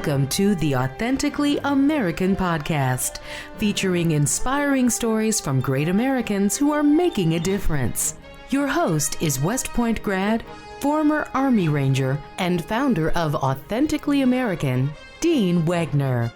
Welcome to the Authentically American podcast, featuring inspiring stories from great Americans who are making a difference. Your host is West Point grad, former Army Ranger, and founder of Authentically American, Dean Wegner.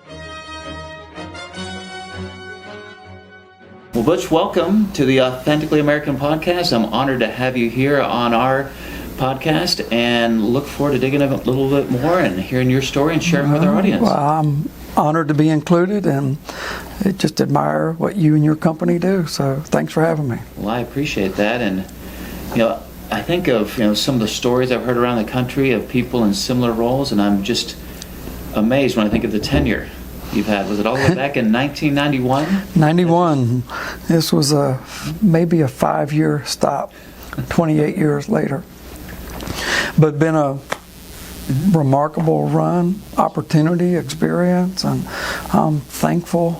Well, Butch, welcome to the Authentically American podcast. I'm honored to have you here on our podcast and look forward to digging a little bit more and hearing your story and sharing with our audience. Well, I'm honored to be included, and I just admire what you and your company do. So thanks for having me. Well, I appreciate that. And, I think of, some of the stories I've heard around the country of people in similar roles, and I'm just amazed when I think of the tenure you've had. Was it all the way back in 1991? 91. This was maybe a 5-year stop, 28 years later. But been a remarkable run, opportunity, experience, and I'm thankful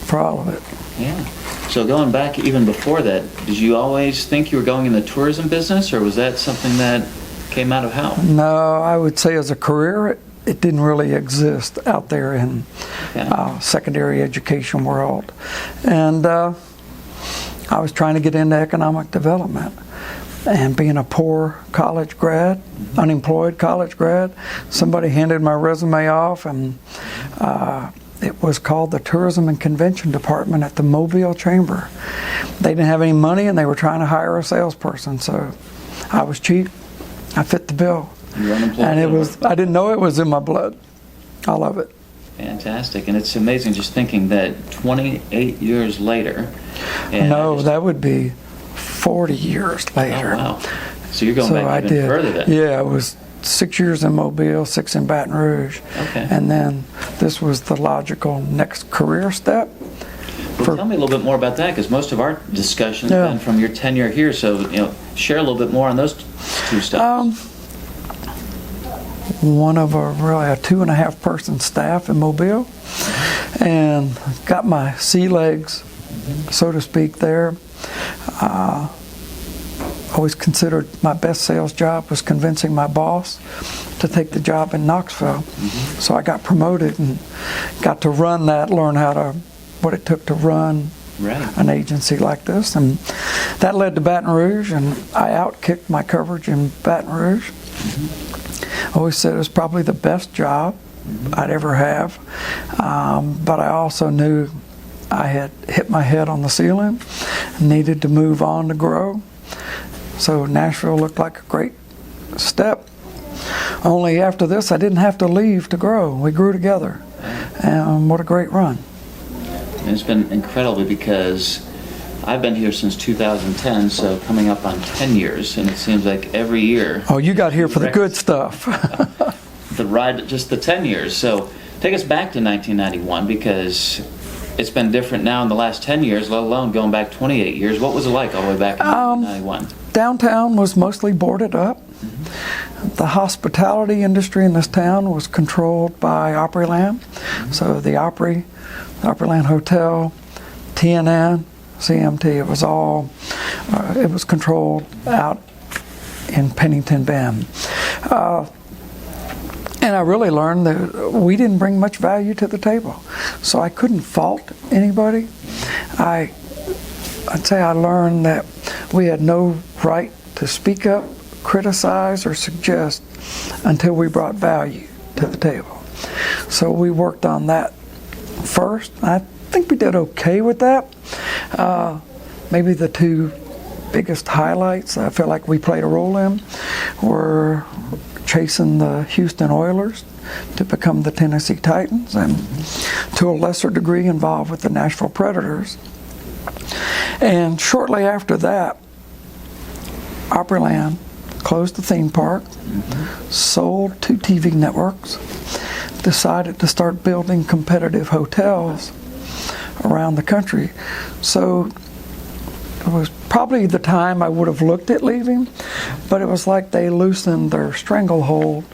for all of it. Yeah. So going back even before that, did you always think you were going in the tourism business, or was that something that came out of how? No, I would say as a career, it didn't really exist out there in secondary education world. And I was trying to get into economic development. And being a poor college grad, unemployed college grad, somebody handed my resume off, and it was called the Tourism and Convention Department at the Mobile Chamber. They didn't have any money, and they were trying to hire a salesperson, so I was cheap. I fit the bill. You were unemployed. And I didn't know it was in my blood. I love it. Fantastic. And it's amazing just thinking that 28 years later. No, that would be 40 years later. Oh, wow. So you're going back even further then. Yeah, it was 6 years in Mobile, 6 in Baton Rouge. Okay. And then this was the logical next career step. Well, tell me a little bit more about that, because most of our discussion has been from your tenure here. So, share a little bit more on those two steps. One of a 2.5 person staff in Mobile, and got my sea legs, so to speak, there. Always considered my best sales job was convincing my boss to take the job in Knoxville. So I got promoted and got to run that, learn what it took to run an agency like this, and that led to Baton Rouge, and I outkicked my coverage in Baton Rouge. I always said it was probably the best job I'd ever have, but I also knew I had hit my head on the ceiling, needed to move on to grow. So Nashville looked like a great step. Only after this, I didn't have to leave to grow. We grew together, and what a great run. And it's been incredible, because I've been here since 2010, so coming up on 10 years, and it seems like every year. Oh, you got here for the good stuff. The ride, just the 10 years. So take us back to 1991, because it's been different now in the last 10 years, let alone going back 28 years. What was it like all the way back in 1991? Downtown was mostly boarded up. The hospitality industry in this town was controlled by Opryland. So the Opryland Hotel, TNN, CMT, it was controlled out in Pennington Bend. And I really learned that we didn't bring much value to the table. So I couldn't fault anybody. I'd say I learned that we had no right to speak up, criticize, or suggest until we brought value to the table. So we worked on that first. I think we did okay with that. Maybe the two biggest highlights I feel like we played a role in were chasing the Houston Oilers to become the Tennessee Titans, and to a lesser degree involved with the Nashville Predators. And shortly after that, Opryland closed the theme park, sold 2 TV networks, decided to start building competitive hotels around the country. So it was probably the time I would have looked at leaving, but it was like they loosened their stranglehold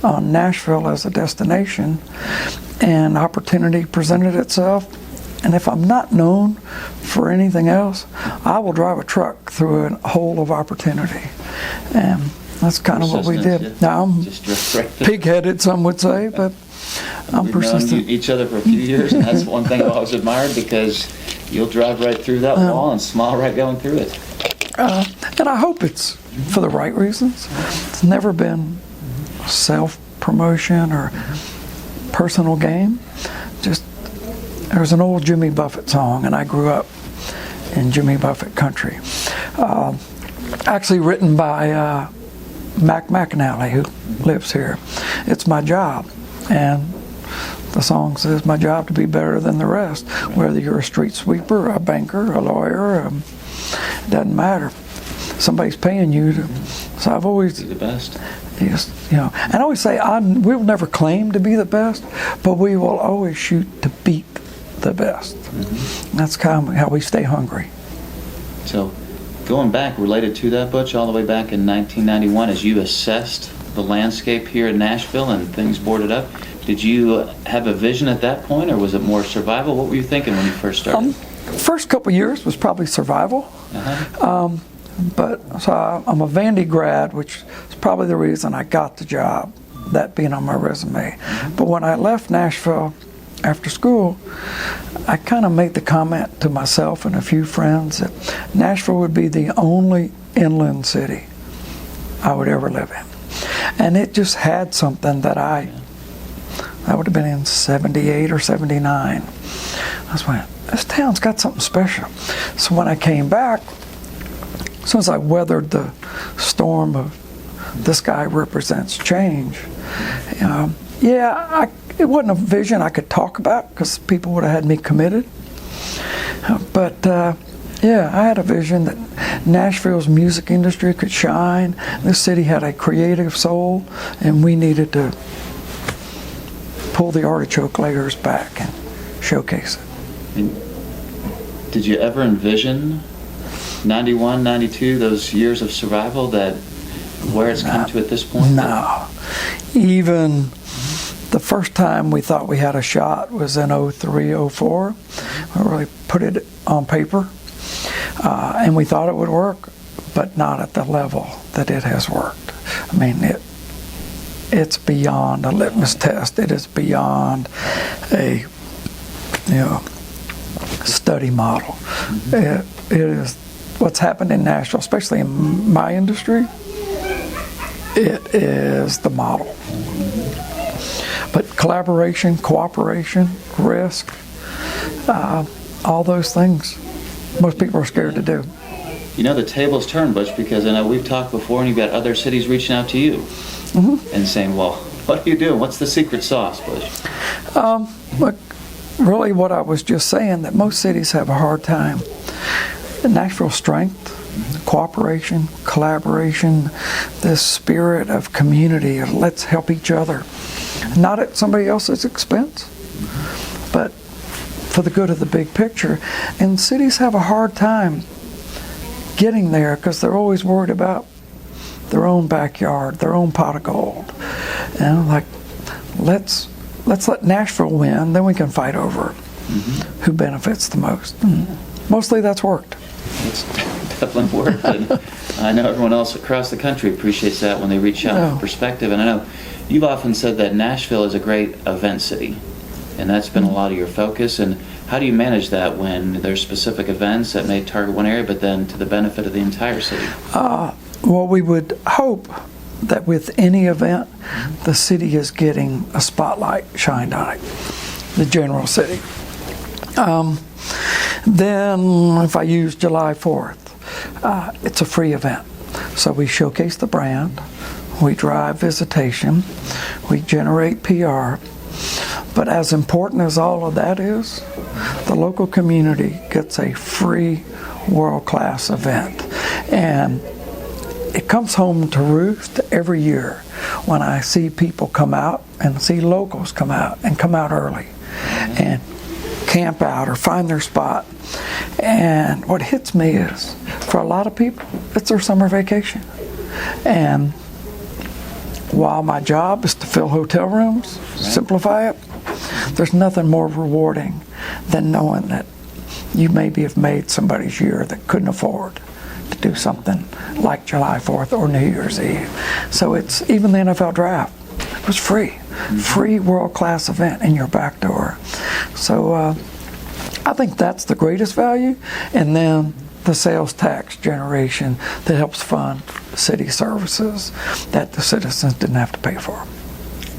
on Nashville as a destination, and opportunity presented itself. And if I'm not known for anything else, I will drive a truck through a hole of opportunity. And That's kind of what we did. Yeah. Now, I'm Just right there. pig-headed, some would say, but I'm We've persistent. known each other for a few years, and that's one thing I've always admired, because you'll drive right through that wall and smile right going through it. And I hope it's for the right reasons. It's never been self-promotion or personal gain. Just, there's an old Jimmy Buffett song, and I grew up in Jimmy Buffett country. Actually written by Mac McAnally, who lives here. It's my job. And the song says, my job to be better than the rest. Whether you're a street sweeper, a banker, a lawyer, doesn't matter. Somebody's paying you to. So I've always Be the best. Yes, and I always say we'll never claim to be the best, but we will always shoot to beat the best. That's kind of how we stay hungry. So, going back, related to that, Butch, all the way back in 1991, as you assessed the landscape here in Nashville and things boarded up, did you have a vision at that point, or was it more survival? What were you thinking when you first started? First couple years was probably survival. But so I'm a Vandy grad, which is probably the reason I got the job, that being on my resume. But when I left Nashville after school, I kind of made the comment to myself and a few friends that Nashville would be the only inland city I would ever live in. And it just had something that I would have been in 78 or 79. I was like, this town's got something special. So when I came back, as soon as I weathered the storm of this guy represents change, it wasn't a vision I could talk about because people would have had me committed. But I had a vision that Nashville's music industry could shine. This city had a creative soul, and we needed to pull the artichoke layers back and showcase it. And did you ever envision 91, 92, those years of survival, that where it's come to at this point? No. Even the first time we thought we had a shot was in 03, 04. We really put it on paper, and we thought it would work, but not at the level that it has worked. I mean, it's beyond a litmus test. It is beyond a study model. It is what's happened in Nashville, especially in my industry. It is the model. But collaboration, cooperation, risk, all those things, most people are scared to do. You know, the tables turn, Butch, because I know we've talked before, and you've got other cities reaching out to you and saying, well, what do you do? What's the secret sauce, Butch? Look, really what I was just saying, that most cities have a hard time. Nashville's strength, cooperation, collaboration, this spirit of community, of let's help each other. Not at somebody else's expense, but for the good of the big picture. And cities have a hard time getting there because they're always worried about their own backyard, their own pot of gold. And like, let's let Nashville win, then we can fight over who benefits the most. Mostly that's worked. It's definitely worked, and I know everyone else across the country appreciates that when they reach out for perspective. And I know you've often said that Nashville is a great event city, and that's been a lot of your focus. And how do you manage that when there's specific events that may target one area, but then to the benefit of the entire city? Well, we would hope that with any event, the city is getting a spotlight shined on it, the general city. Then, if I use July 4th, it's a free event. So we showcase the brand, we drive visitation, we generate PR. But as important as all of that is, the local community gets a free world-class event. And it comes home to roost every year when I see people come out and see locals come out and come out early and camp out or find their spot. And what hits me is, for a lot of people, it's their summer vacation. And while my job is to fill hotel rooms, simplify it, there's nothing more rewarding than knowing that you maybe have made somebody's year that couldn't afford to do something like July 4th or New Year's Eve. So it's even the NFL draft. It was free. Free world-class event in your back door. So I think that's the greatest value. And then the sales tax generation that helps fund city services that the citizens didn't have to pay for.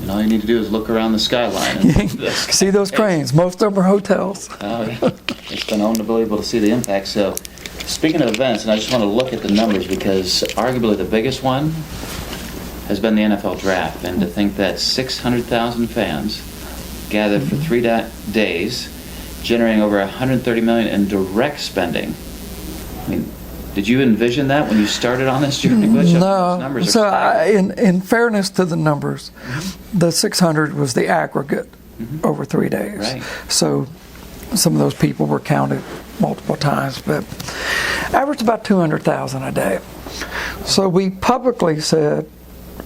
And all you need to do is look around the skyline. And see those cranes. Most of them are hotels. Oh, yeah. It's been unbelievable to see the impact. So, speaking of events, and I just want to look at the numbers because arguably the biggest one has been the NFL draft. And to think that 600,000 fans gathered for 3 days, generating over $130 million in direct spending. I mean, did you envision that when you started on this journey, Butch? No. So in fairness to the numbers, the 600 was the aggregate over 3 days. Right. So some of those people were counted multiple times, but averaged about 200,000 a day. So we publicly said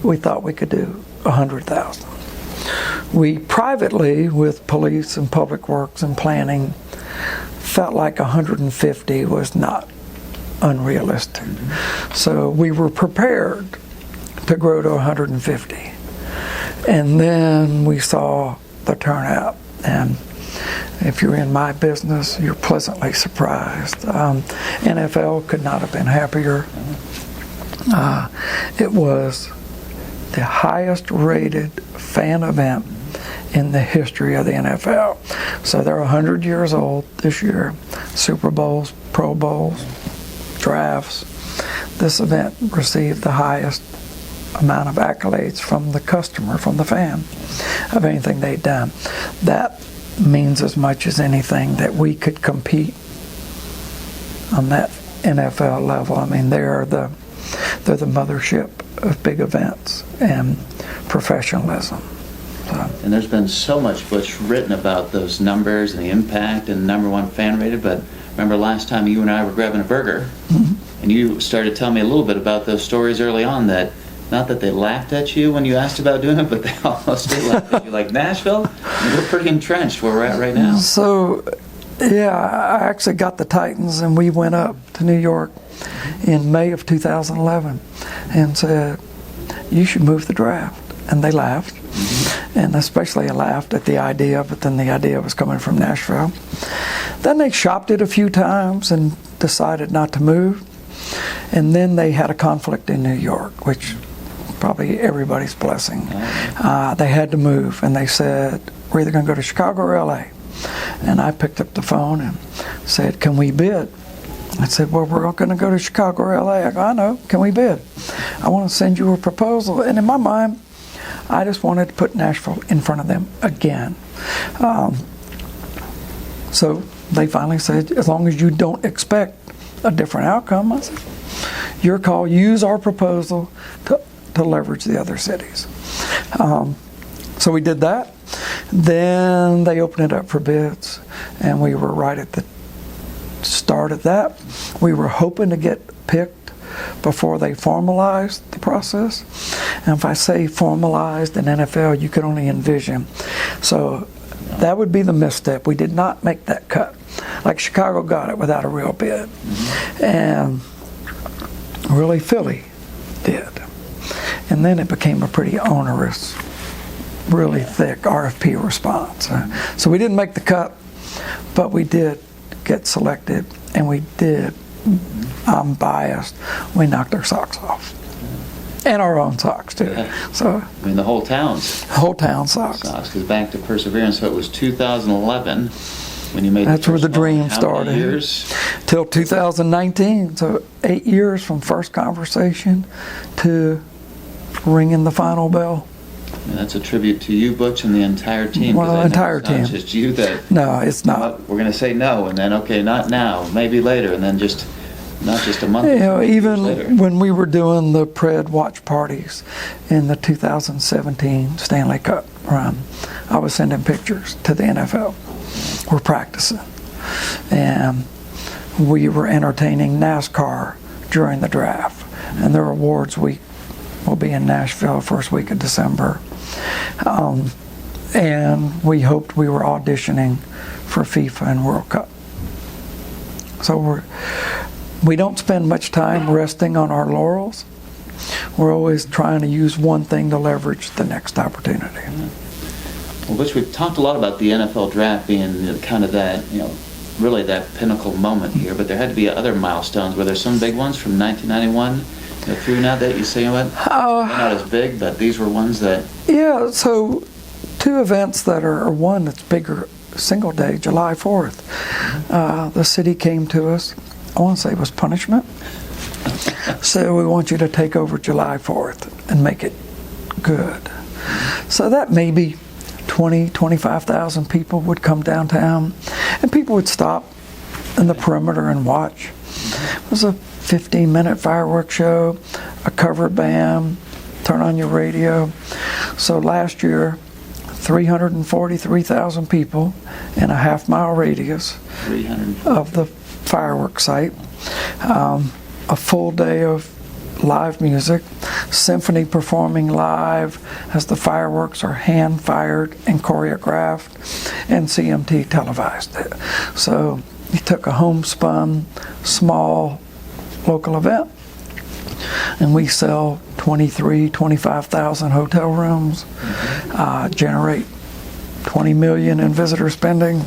we thought we could do 100,000. We privately, with police and public works and planning, felt like 150 was not unrealistic. So we were prepared to grow to 150. And then we saw the turnout. And if you're in my business, you're pleasantly surprised. NFL could not have been happier. It was the highest rated fan event in the history of the NFL. So they're 100 years old this year. Super Bowls, Pro Bowls, drafts. This event received the highest amount of accolades from the customer, from the fan, of anything they'd done. That means as much as anything that we could compete on that NFL level. I mean, they're the mothership of big events and professionalism. So. And there's been so much, Butch, written about those numbers and the impact and number one fan rated, but remember last time you and I were grabbing a burger, and you started telling me a little bit about those stories early on that, not that they laughed at you when you asked about doing it, but they almost did laugh at you. Like Nashville, we're pretty entrenched where we're at right now. So, yeah, I actually got the Titans, and we went up to New York in May of 2011 and said, you should move the draft. And they laughed, and especially laughed at the idea, but then the idea was coming from Nashville. Then they shopped it a few times and decided not to move. And then they had a conflict in New York, which probably everybody's blessing. They had to move, and they said, we're either going to go to Chicago or LA. And I picked up the phone and said, can we bid? I said, well, we're going to go to Chicago or LA. I go, I know, can we bid? I want to send you a proposal. And in my mind, I just wanted to put Nashville in front of them again. So they finally said, as long as you don't expect a different outcome, I said, your call, use our proposal to leverage the other cities. So we did that. Then they opened it up for bids, and we were right at the start of that. We were hoping to get picked before they formalized the process. And if I say formalized in NFL, you could only envision. So that would be the misstep. We did not make that cut. Like Chicago got it without a real bid. And really Philly did. And then it became a pretty onerous, really thick RFP response. So we didn't make the cut, but we did get selected, and we did, I'm biased, we knocked our socks off. And our own socks, too. Yeah. So, I mean, the whole town's whole town socks. Because back to perseverance, so it was 2011 when you made That's the where the dream How started. many years? Till 2019, so 8 years from first conversation to ringing the final bell. And that's a tribute to you, Butch, and the entire team. 'cause I know entire it's not team. just you that. No, it's not. We're going to say no, and then okay, not now, maybe later, and then just not just a month. You know, years later. even when we were doing the Pred watch parties in the 2017 Stanley Cup run, I was sending pictures to the NFL. We're practicing. And we were entertaining NASCAR during the draft. And their awards week will be in Nashville first week of December. And we hoped we were auditioning for FIFA and World Cup. So We don't spend much time resting on our laurels. We're always trying to use one thing to leverage the next opportunity. Yeah. Well, Butch, we've talked a lot about the NFL draft being kind of that, really that pinnacle moment here, but there had to be other milestones. Were there some big ones from 1991 through now that you say, they're not as big, but these were ones that... Yeah, so two events that are one that's bigger, single day, July 4th. The city came to us, I want to say it was punishment. So we want you to take over July 4th and make it good. So that maybe 20, 25,000 people would come downtown, and people would stop in the perimeter and watch. It was a 15-minute fireworks show, a cover band, turn on your radio. So last year, 343,000 people in a half-mile radius of the fireworks site. A full day of live music, symphony performing live as the fireworks are hand-fired and choreographed, and CMT televised it. So he took a homespun, small local event, and we sell 25,000 hotel rooms, generate $20 million in visitor spending,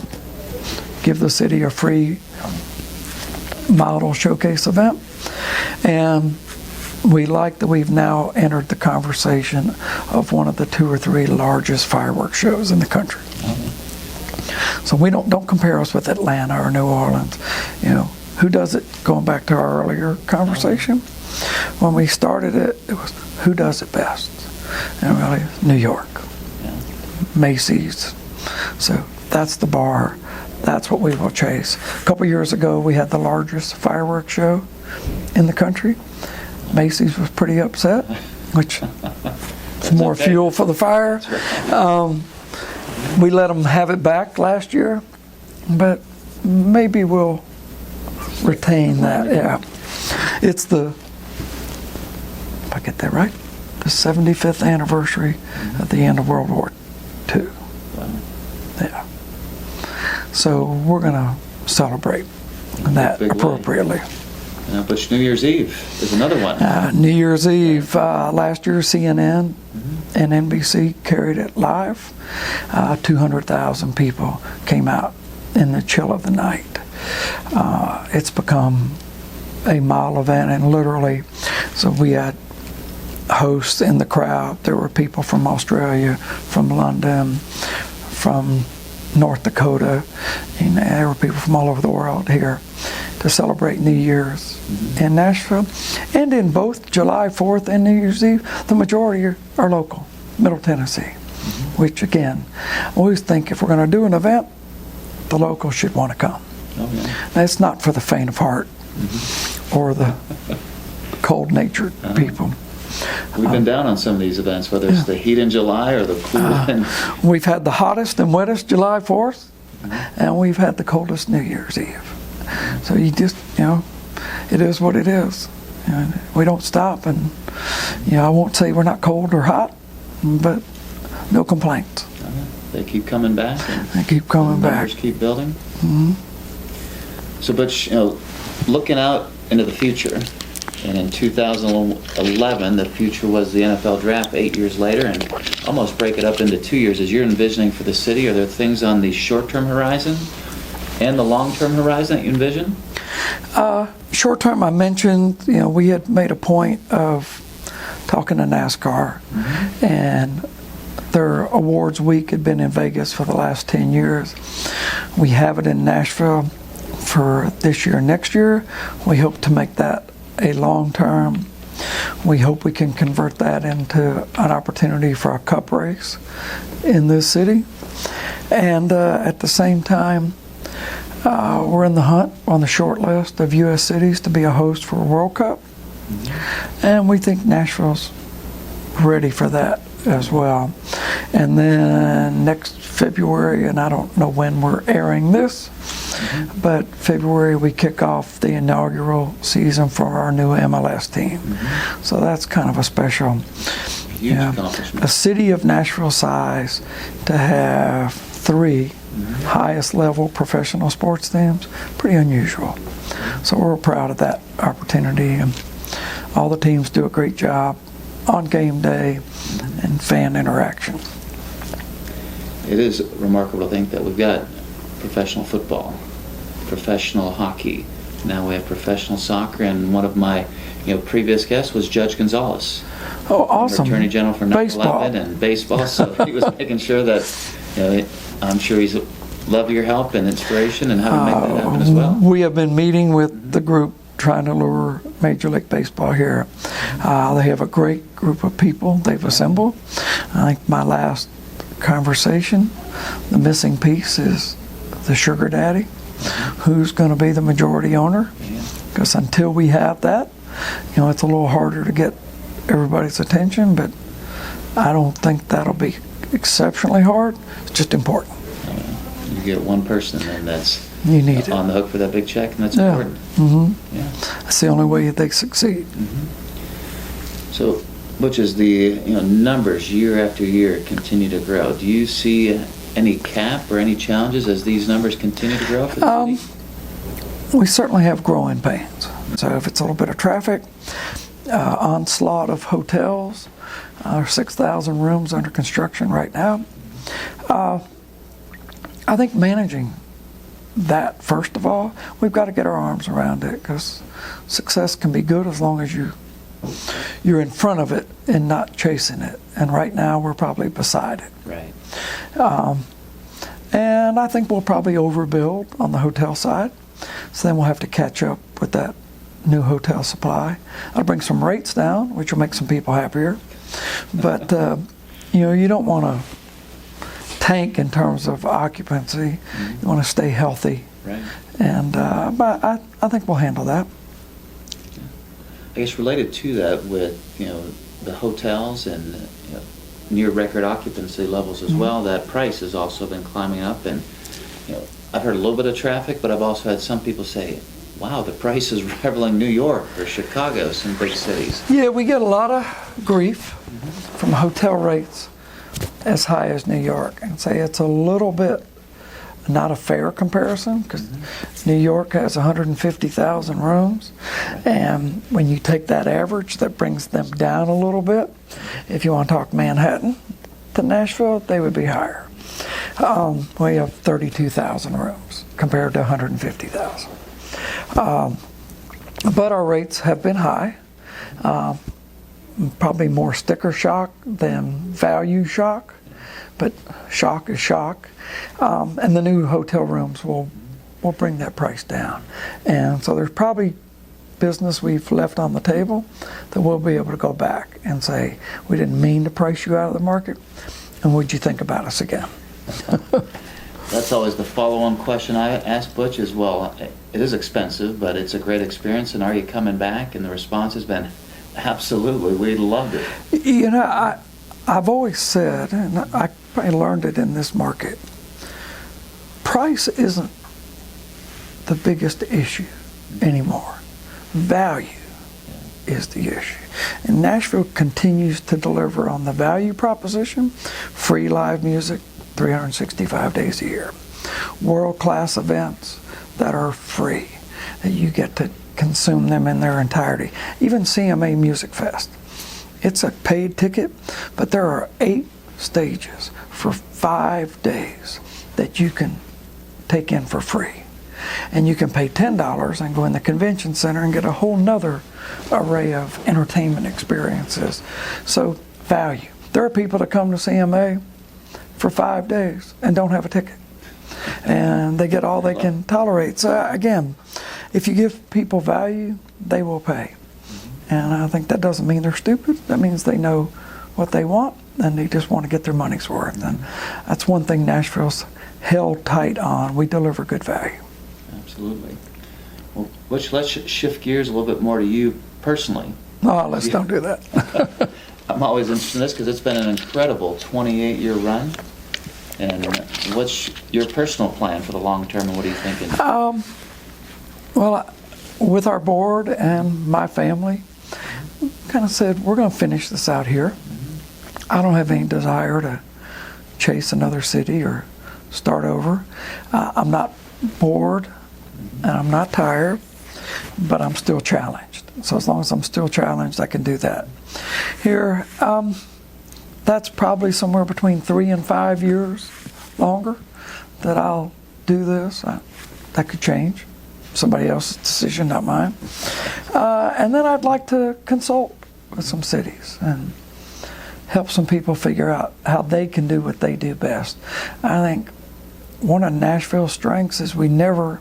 give the city a free model showcase event. And we like that we've now entered the conversation of one of the 2 or 3 largest fireworks shows in the country. So we don't compare us with Atlanta or New Orleans. Who does it? Going back to our earlier conversation, when we started it, it was who does it best, and really New York, Macy's. So that's the bar. That's what we will chase. A couple years ago, we had the largest fireworks show in the country. Macy's was pretty upset, which is more fuel for the fire. We let them have it back last year, but maybe we'll retain that. Yeah, it's if I get that right, the 75th anniversary of the end of World War II. Yeah. So we're going to celebrate that appropriately. But New Year's Eve is another one. New Year's Eve, last year CNN and NBC carried it live. 200,000 people came out in the chill of the night. It's become a mile event, and literally, so we had hosts in the crowd. There were people from Australia, from London, from North Dakota, and there were people from all over the world here to celebrate New Year's in Nashville. And in both July 4th and New Year's Eve, the majority are local, Middle Tennessee, which again, I always think if we're going to do an event, the locals should want to come. Now, it's not for the faint of heart or the cold-natured people. We've been down on some of these events, whether it's the heat in July or the cool. We've had the hottest and wettest July 4th, and we've had the coldest New Year's Eve. So you just, it is what it is. We don't stop, and I won't say we're not cold or hot, but no complaints. They keep coming back. They keep coming back. Keep building. So, Butch, looking out into the future, and in 2011, the future was the NFL draft 8 years later, and almost break it up into 2 years. As you're envisioning for the city, are there things on the short-term horizon and the long-term horizon that you envision? Short-term, I mentioned, we had made a point of talking to NASCAR, and their awards week had been in Vegas for the last 10 years. We have it in Nashville for this year and next year. We hope to make that a long-term. We hope we can convert that into an opportunity for a cup race in this city. And at the same time, we're in the hunt on the short list of U.S. cities to be a host for a World Cup. And we think Nashville's ready for that as well. And then next February, and I don't know when we're airing this, but February we kick off the inaugural season for our new MLS team. So that's kind of a special, huge accomplishment. A city of Nashville size to have 3 highest level professional sports teams. Pretty unusual. So we're proud of that opportunity, and all the teams do a great job on game day and fan interaction. It is remarkable to think that we've got professional football, professional hockey, now we have professional soccer, and one of my previous guests was Judge Gonzalez. Oh, awesome. Attorney General for 9/11 and baseball, so he was making sure that, I'm sure he's loved your help and inspiration and how to make that happen as well. We have been meeting with the group trying to lure Major League Baseball here. They have a great group of people they've assembled. I think my last conversation, the missing piece is the sugar daddy, who's going to be the majority owner. Because until we have that, it's a little harder to get everybody's attention, but I don't think that'll be exceptionally hard. It's just important. You get one person then that's you need on the hook for that big check, and that's important. Yeah. That's the only way they succeed. So, Butch, as the numbers year after year continue to grow, do you see any cap or any challenges as these numbers continue to grow for the city? We certainly have growing pains. So if it's a little bit of traffic, onslaught of hotels, 6,000 rooms under construction right now. I think managing that, first of all, we've got to get our arms around it, because success can be good as long as you're in front of it and not chasing it. And right now we're probably beside it. Right. And I think we'll probably overbuild on the hotel side. So then we'll have to catch up with that new hotel supply. I'll bring some rates down, which will make some people happier. But, you don't want to tank in terms of occupancy. You want to stay healthy. Right. And but I think we'll handle that. I guess related to that, with the hotels and near record occupancy levels as well, that price has also been climbing up. And I've heard a little bit of traffic, but I've also had some people say, wow, the price is rivaling New York or Chicago, some big cities. Yeah, we get a lot of grief from hotel rates as high as New York, and say it's a little bit not a fair comparison, because New York has 150,000 rooms, and when you take that average, that brings them down a little bit. If you want to talk Manhattan to Nashville, they would be higher. We have 32,000 rooms compared to 150,000. But our rates have been high, probably more sticker shock than value shock, but shock is shock. And the new hotel rooms will bring that price down. And so there's probably business we've left on the table that we'll be able to go back and say, we didn't mean to price you out of the market, and would you think about us again? That's always the follow-on question I ask Butch as well. It is expensive, but it's a great experience, and are you coming back? And the response has been, absolutely, we loved it. I've always said, and I probably learned it in this market, price isn't the biggest issue anymore. Value is the issue. And Nashville continues to deliver on the value proposition: free live music 365 days a year, world-class events that are free, that you get to consume them in their entirety. Even CMA Music Fest, it's a paid ticket, but there are 8 stages for 5 days that you can take in for free. And you can pay $10 and go in the convention center and get a whole nother array of entertainment experiences. So value. There are people that come to CMA for 5 days and don't have a ticket, and they get all they can tolerate. So again, if you give people value, they will pay. And I think that doesn't mean they're stupid. That means they know what they want, and they just want to get their money's worth. And that's one thing Nashville's held tight on. We deliver good value. Absolutely. Well, Butch, let's shift gears a little bit more to you personally. Oh, don't do that. I'm always interested in this because it's been an incredible 28-year run. And what's your personal plan for the long term, and what are you thinking? Well, with our board and my family, kind of said, we're going to finish this out here. I don't have any desire to chase another city or start over. I'm not bored and I'm not tired, but I'm still challenged. So as long as I'm still challenged, I can do that. Here, that's probably somewhere between 3 and 5 years longer that I'll do this. That could change. Somebody else's decision, not mine. And then I'd like to consult with some cities and help some people figure out how they can do what they do best. I think one of Nashville's strengths is we never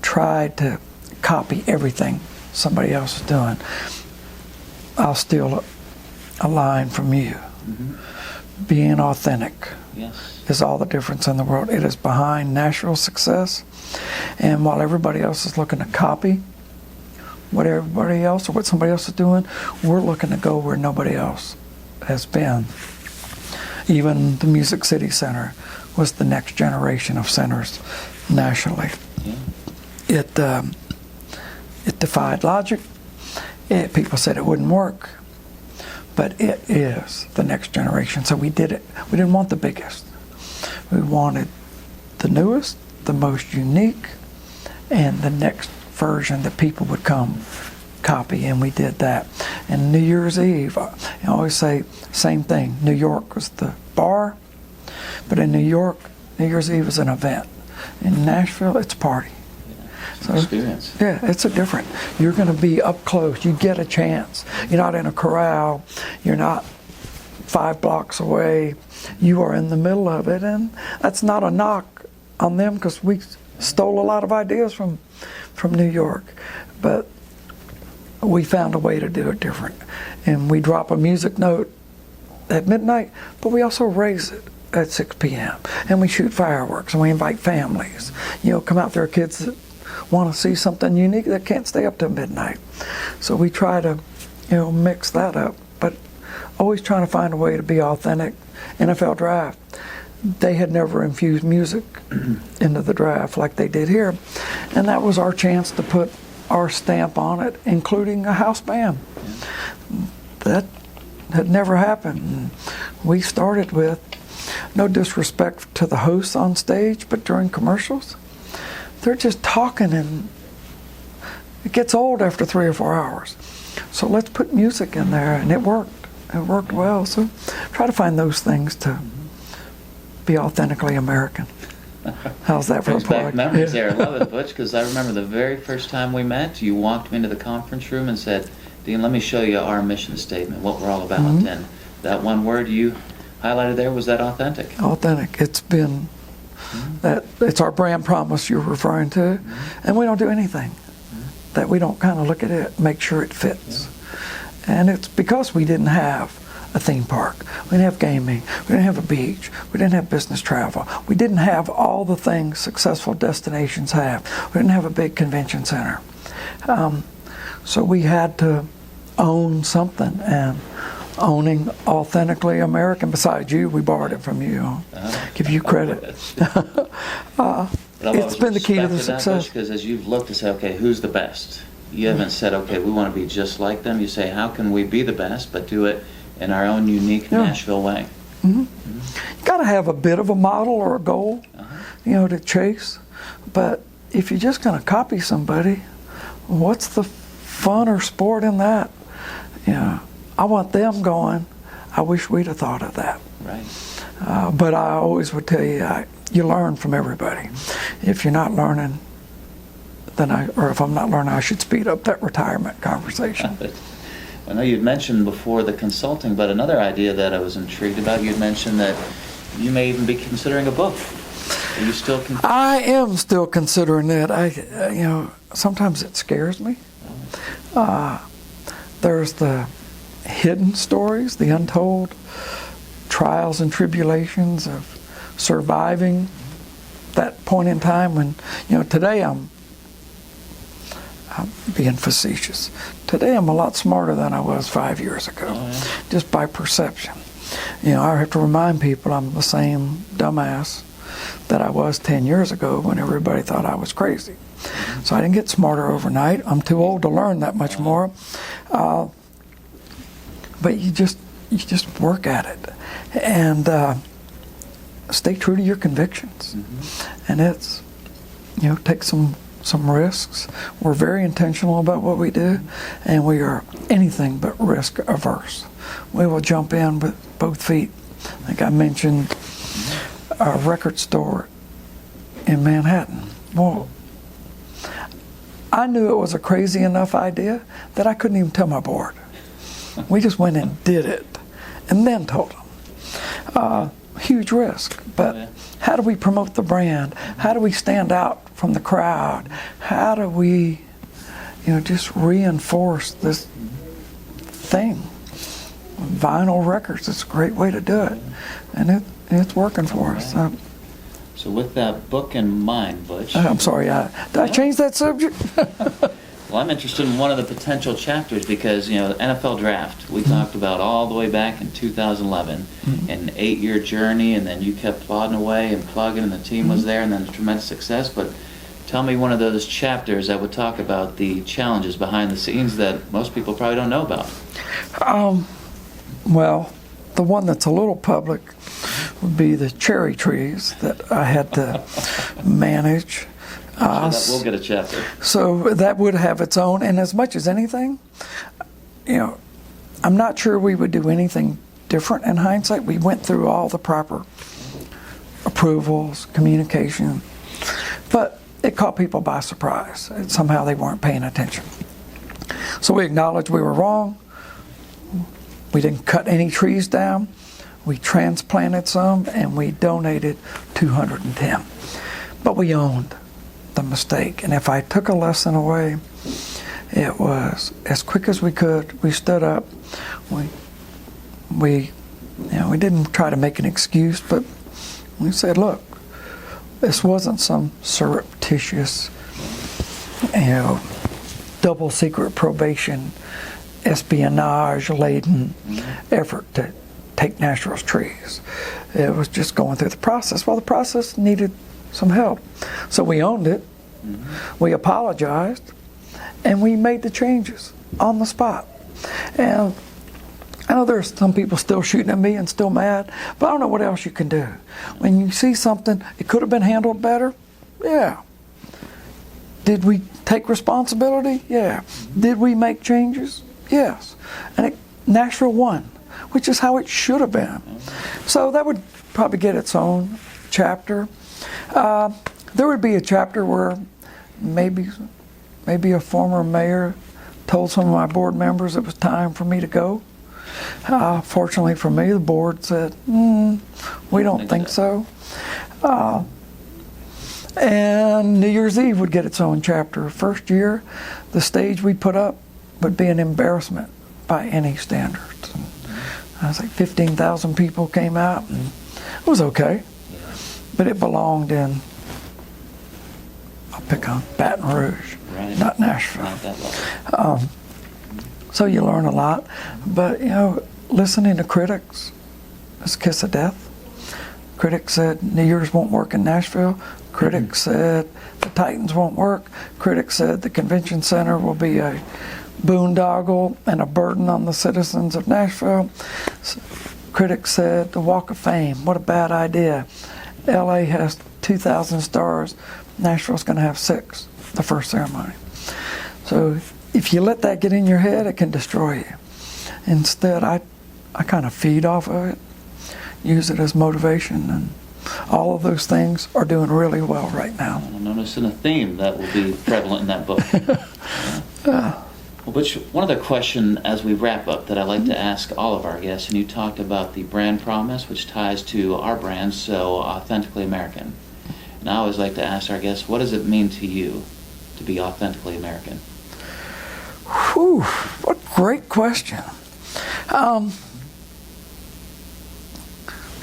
tried to copy everything somebody else is doing. I'll steal a line from you. Mm-hmm. Being authentic is all the difference in the world. It is behind Nashville's success. And while everybody else is looking to copy what everybody else or what somebody else is doing, we're looking to go where nobody else has been. Even the Music City Center was the next generation of centers nationally. Yeah. It defied logic. People said it wouldn't work, but it is the next generation. So we did it. We didn't want the biggest. We wanted the newest, the most unique, and the next version that people would come copy, and we did that. And New Year's Eve, I always say same thing. New York was the bar, but in New York, New Year's Eve is an event. In Nashville, it's a party. So, experience. Yeah, it's a different. You're going to be up close. You get a chance. You're not in a corral. You're not 5 blocks away. You are in the middle of it, and that's not a knock on them because we stole a lot of ideas from New York, but we found a way to do it different. And we drop a music note at midnight, but we also raise it at 6 p.m. And we shoot fireworks, and we invite families. Come out there, kids that want to see something unique that can't stay up till midnight. So we try to, mix that up, but always trying to find a way to be authentic. NFL Draft, they had never infused music into the draft like they did here, and that was our chance to put our stamp on it, including a house band. That had never happened. We started with, no disrespect to the hosts on stage, but during commercials, they're just talking, and it gets old after 3 or 4 hours. So let's put music in there, and it worked. It worked well. So try to find those things to be authentically American. How's that for a Brings back plug? memories there. I love it, Butch, because I remember the very first time we met, you walked me into the conference room and said, Dean, let me show you our mission statement, what we're all about. Mm-hmm. And that one word you highlighted there was that authentic. Authentic. It's been that. It's our brand promise you're referring to, and we don't do anything that we don't kind of look at it, make sure it fits. And it's because we didn't have a theme park. We didn't have gaming. We didn't have a beach. We didn't have business travel. We didn't have all the things successful destinations have. We didn't have a big convention center. So we had to own something, and owning Authentically American, besides you, we borrowed it from you. Give you credit. It's been the key to the success. Because as you've looked to say, okay, who's the best? You haven't said, okay, we want to be just like them. You say, how can we be the best, but do it in our own unique Nashville way? You got to have a bit of a model or a goal, to chase. But if you're just going to copy somebody, what's the fun or sport in that? I want them going, I wish we'd have thought of that. Right. But I always would tell you, you learn from everybody. If you're not learning, or if I'm not learning, I should speed up that retirement conversation. I know you'd mentioned before the consulting, but another idea that I was intrigued about, you'd mentioned that you may even be considering a book. Are you still I am still considering it. Sometimes it scares me. There's the hidden stories, the untold trials and tribulations of surviving that point in time when, today I'm being facetious. Today I'm a lot smarter than I was 5 years ago, just by perception. I have to remind people I'm the same dumbass that I was 10 years ago when everybody thought I was crazy. So I didn't get smarter overnight. I'm too old to learn that much more. But you just work at it. And stay true to your convictions. And it's, take some risks. We're very intentional about what we do, and we are anything but risk averse. We will jump in with both feet. I think I mentioned a record store in Manhattan. Well, I knew it was a crazy enough idea that I couldn't even tell my board. We just went and did it, and then told them. Huge risk, but how do we promote the brand? How do we stand out from the crowd? How do we, just reinforce this thing? Vinyl records, it's a great way to do it, and it's working for us. So with that book in mind, Butch. I'm sorry, did I change that subject? Well, I'm interested in one of the potential chapters because, NFL draft, we talked about all the way back in 2011, an 8-year journey, and then you kept plodding away and plugging, and the team was there, and then tremendous success. But tell me one of those chapters that would talk about the challenges behind the scenes that most people probably don't know about. Well, the one that's a little public would be the cherry trees that I had to manage. That will get a chapter. So that would have its own, and as much as anything, I'm not sure we would do anything different in hindsight. We went through all the proper approvals, communication, but it caught people by surprise. Somehow they weren't paying attention. So we acknowledged we were wrong. We didn't cut any trees down. We transplanted some, and we donated 210. But we owned the mistake. And if I took a lesson away, it was as quick as we could. We stood up. We didn't try to make an excuse, but we said, look, this wasn't some surreptitious, double secret probation, espionage-laden effort to take Nashville's trees. It was just going through the process. Well, the process needed some help. So we owned it, we apologized, and we made the changes on the spot. And I know there's some people still shooting at me and still mad, but I don't know what else you can do. When you see something, it could have been handled better, yeah. Did we take responsibility? Yeah. Did we make changes? Yes. And Nashville won, which is how it should have been. So that would probably get its own chapter. There would be a chapter where maybe a former mayor told some of my board members it was time for me to go. Fortunately for me, the board said, we don't think so. And New Year's Eve would get its own chapter. First year, the stage we put up would be an embarrassment by any standards. And I was like 15,000 people came out, and it was okay. But it belonged in, I'll pick on Baton Rouge, not Nashville. Not that level. So you learn a lot. But, listening to critics is a kiss of death. Critics said New Year's won't work in Nashville. Critics said the Titans won't work. Critics said the convention center will be a boondoggle and a burden on the citizens of Nashville. Critics said the Walk of Fame, what a bad idea. LA has 2,000 stars. Nashville's going to have 6, the first ceremony. So if you let that get in your head, it can destroy you. Instead, I kind of feed off of it, use it as motivation, and all of those things are doing really well right now. I'm noticing a theme that will be prevalent in that book. Well, Butch, one other question as we wrap up that I like to ask all of our guests, and you talked about the brand promise, which ties to our brand, so Authentically American. And I always like to ask our guests, what does it mean to you to be authentically American? Whew, what a great question.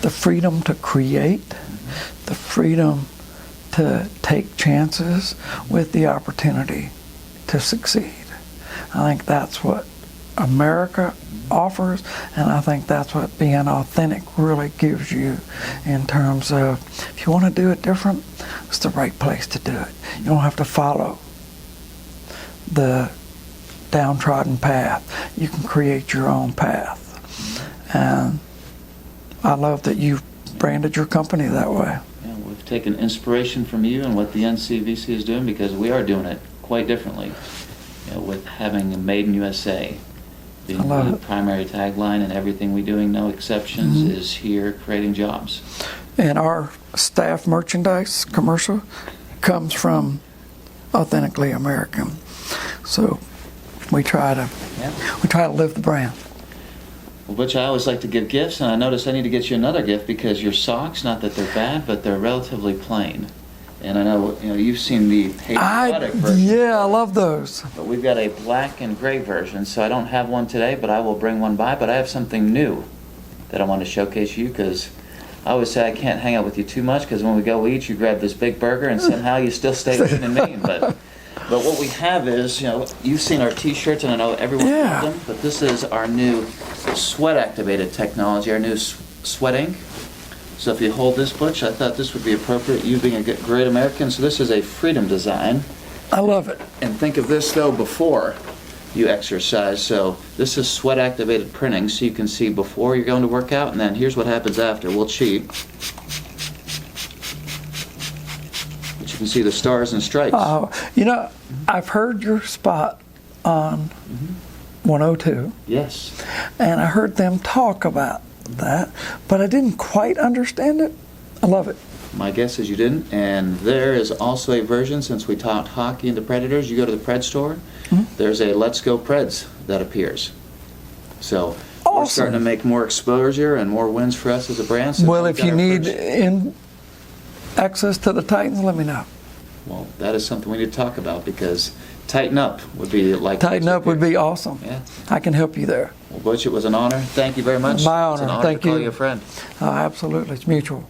The freedom to create, the freedom to take chances with the opportunity to succeed. I think that's what America offers, and I think that's what being authentic really gives you in terms of, if you want to do it different, it's the right place to do it. You don't have to follow the downtrodden path. You can create your own path. And I love that you branded your company that way. Yeah, we've taken inspiration from you and what the NCVC is doing, because we are doing it quite differently. With having a Made in USA being the primary tagline, and everything we're doing, no exceptions, is here creating jobs. And our staff merchandise commercial comes from Authentically American. So we try to live the brand. Well, Butch, I always like to give gifts, and I noticed I need to get you another gift, because your socks, not that they're bad, but they're relatively plain. And I know, you've seen the patriotic version. Yeah, I love those. But we've got a black and gray version, so I don't have one today, but I will bring one by. But I have something new that I want to showcase you, because I always say I can't hang out with you too much, because when we go eat, you grab this big burger, and somehow you still stay living in Maine. But what we have is, you've seen our T-shirts, and I know everyone loves them, but this is our new sweat-activated technology, our new sweat ink. So if you hold this, Butch, I thought this would be appropriate, you being a great American. So this is a freedom design. I love it. And think of this, though, before you exercise. So this is sweat-activated printing, so you can see before you're going to work out, and then here's what happens after. We'll cheat. But you can see the stars and stripes. I've heard your spot on 102. Yes. And I heard them talk about that, but I didn't quite understand it. I love it. My guess is you didn't. And there is also a version, since we talked hockey and the Predators, you go to the Pred store, there's a Let's Go Preds that appears. So we're starting to make more exposure and more wins for us as a brand. So well, if you need access to the Titans, let me know. Well, that is something we need to talk about, because Tighten Up would be like... Tighten Up would be awesome. Yeah. I can help you there. Well, Butch, it was an honor. Thank you very much. My honor. It's an honor Thank to call you. you a friend. Absolutely. It's mutual.